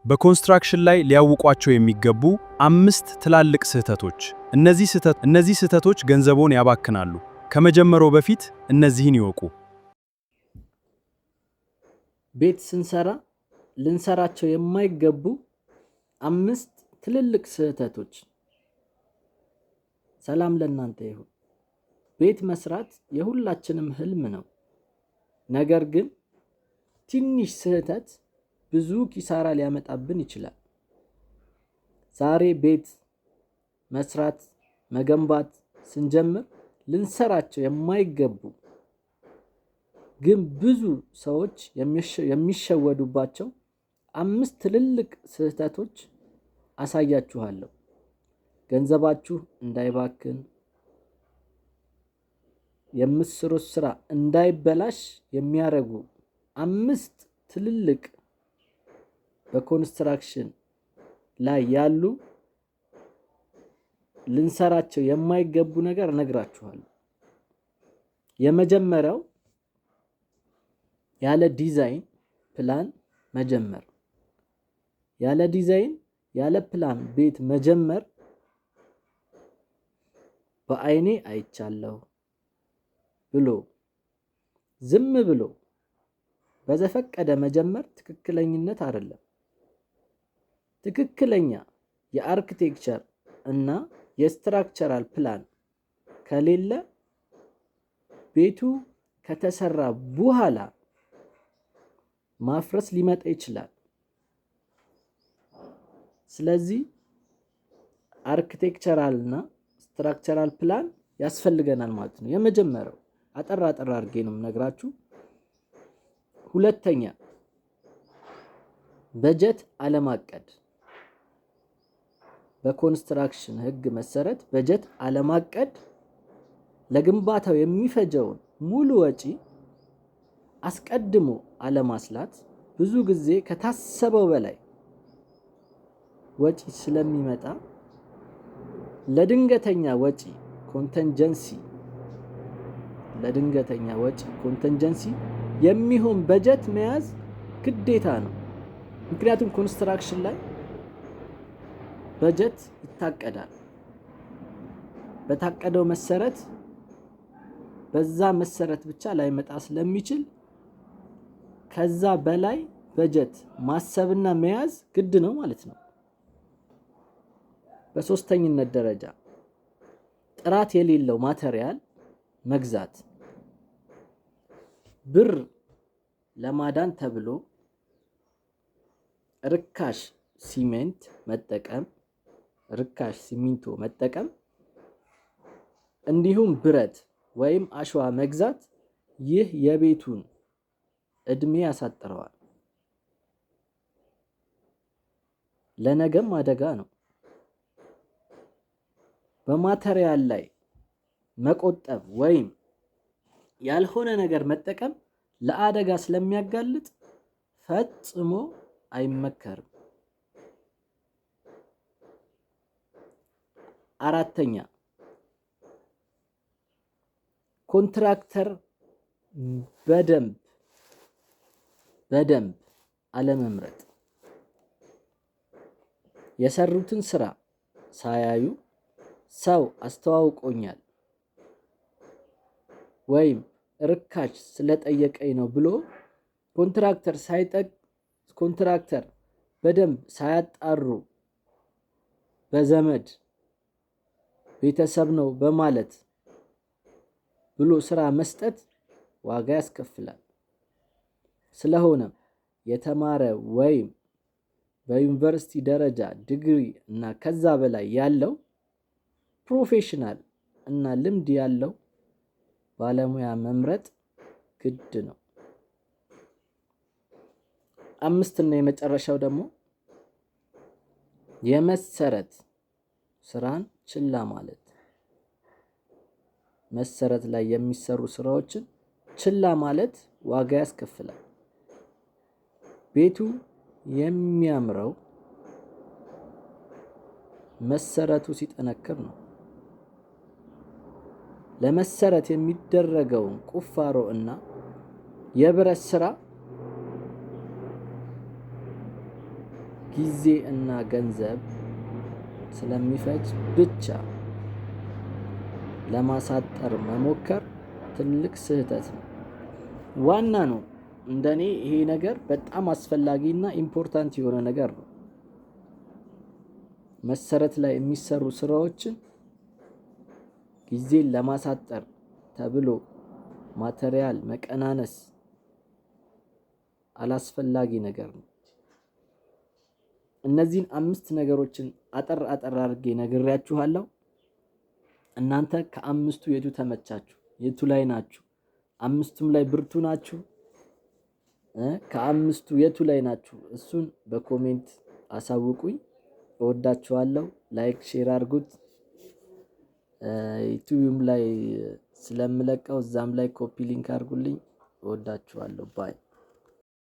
በኮንስትራክሽን ላይ ሊያውቋቸው የሚገቡ 5 ትላልቅ ስህተቶች። እነዚህ ስህተቶች ገንዘቦን ያባክናሉ። ከመጀመሩ በፊት እነዚህን ይወቁ። ቤት ስንሰራ ልንሰራቸው የማይገቡ 5 ትልልቅ ስህተቶች። ሰላም ለእናንተ ይሁን። ቤት መስራት የሁላችንም ህልም ነው። ነገር ግን ትንሽ ስህተት ብዙ ኪሳራ ሊያመጣብን ይችላል። ዛሬ ቤት መስራት መገንባት ስንጀምር ልንሰራቸው የማይገቡ ግን ብዙ ሰዎች የሚሸወዱባቸው 5 ትልልቅ ስህተቶች አሳያችኋለሁ። ገንዘባችሁ እንዳይባክን፣ የምትሰሩት ስራ እንዳይበላሽ የሚያደርጉ 5 ትልልቅ በኮንስትራክሽን ላይ ያሉ ልንሰራቸው የማይገቡ ነገር እነግራችኋለሁ። የመጀመሪያው ያለ ዲዛይን ፕላን መጀመር። ያለ ዲዛይን ያለ ፕላን ቤት መጀመር በአይኔ አይቻለሁ ብሎ ዝም ብሎ በዘፈቀደ መጀመር ትክክለኝነት አይደለም። ትክክለኛ የአርኪቴክቸር እና የስትራክቸራል ፕላን ከሌለ ቤቱ ከተሰራ በኋላ ማፍረስ ሊመጣ ይችላል። ስለዚህ አርኪቴክቸራል እና ስትራክቸራል ፕላን ያስፈልገናል ማለት ነው። የመጀመሪያው አጠር አድርጌ ነው የምነግራችሁ። ሁለተኛ በጀት አለማቀድ። በኮንስትራክሽን ህግ መሰረት በጀት አለማቀድ ለግንባታው የሚፈጀውን ሙሉ ወጪ አስቀድሞ አለማስላት ብዙ ጊዜ ከታሰበው በላይ ወጪ ስለሚመጣ ለድንገተኛ ወጪ ኮንተንጀንሲ የሚሆን በጀት መያዝ ግዴታ ነው። ምክንያቱም ኮንስትራክሽን ላይ በጀት ይታቀዳል። በታቀደው መሰረት በዛ መሰረት ብቻ ላይመጣ ስለሚችል ከዛ በላይ በጀት ማሰብና መያዝ ግድ ነው ማለት ነው። በሶስተኝነት ደረጃ ጥራት የሌለው ማቴሪያል መግዛት። ብር ለማዳን ተብሎ ርካሽ ሲሚንቶ መጠቀም እንዲሁም ብረት ወይም አሸዋ መግዛት ይህ የቤቱን እድሜ ያሳጥረዋል። ለነገም አደጋ ነው። በማቴሪያል ላይ መቆጠብ ወይም ያልሆነ ነገር መጠቀም ለአደጋ ስለሚያጋልጥ ፈጽሞ አይመከርም። አራተኛ ኮንትራክተር በደንብ አለመምረጥ። የሰሩትን ስራ ሳያዩ ሰው አስተዋውቆኛል ወይም ርካሽ ስለጠየቀኝ ነው ብሎ ኮንትራክተር በደንብ ሳያጣሩ በዘመድ ቤተሰብ ነው በማለት ብሎ ስራ መስጠት ዋጋ ያስከፍላል። ስለሆነም የተማረ ወይም በዩኒቨርሲቲ ደረጃ ዲግሪ እና ከዛ በላይ ያለው ፕሮፌሽናል እና ልምድ ያለው ባለሙያ መምረጥ ግድ ነው። አምስተኛ የመጨረሻው ደግሞ የመሰረት ስራን ችላ ማለት። መሰረት ላይ የሚሰሩ ስራዎችን ችላ ማለት ዋጋ ያስከፍላል። ቤቱ የሚያምረው መሰረቱ ሲጠነክር ነው። ለመሰረት የሚደረገውን ቁፋሮ እና የብረት ስራ ጊዜ እና ገንዘብ ስለሚፈጅ ብቻ ለማሳጠር መሞከር ትልቅ ስህተት ነው። ዋና ነው። እንደኔ ይሄ ነገር በጣም አስፈላጊና ኢምፖርታንት የሆነ ነገር ነው። መሰረት ላይ የሚሰሩ ስራዎችን ጊዜን ለማሳጠር ተብሎ ማቴሪያል መቀናነስ አላስፈላጊ ነገር ነው። እነዚህን 5 ነገሮችን አጠር አድርጌ ነግሬያችኋለሁ። እናንተ ከ5ቱ የቱ ተመቻችሁ? የቱ ላይ ናችሁ? 5ቱም ላይ ብርቱ ናችሁ? ከ5ቱ የቱ ላይ ናችሁ? እሱን በኮሜንት አሳውቁኝ። እወዳችኋለሁ። ላይክ ሼር አድርጉት። ዩቲዩብም ላይ ስለምለቀው እዛም ላይ ኮፒ ሊንክ አድርጉልኝ። እወዳችኋለሁ። ባይ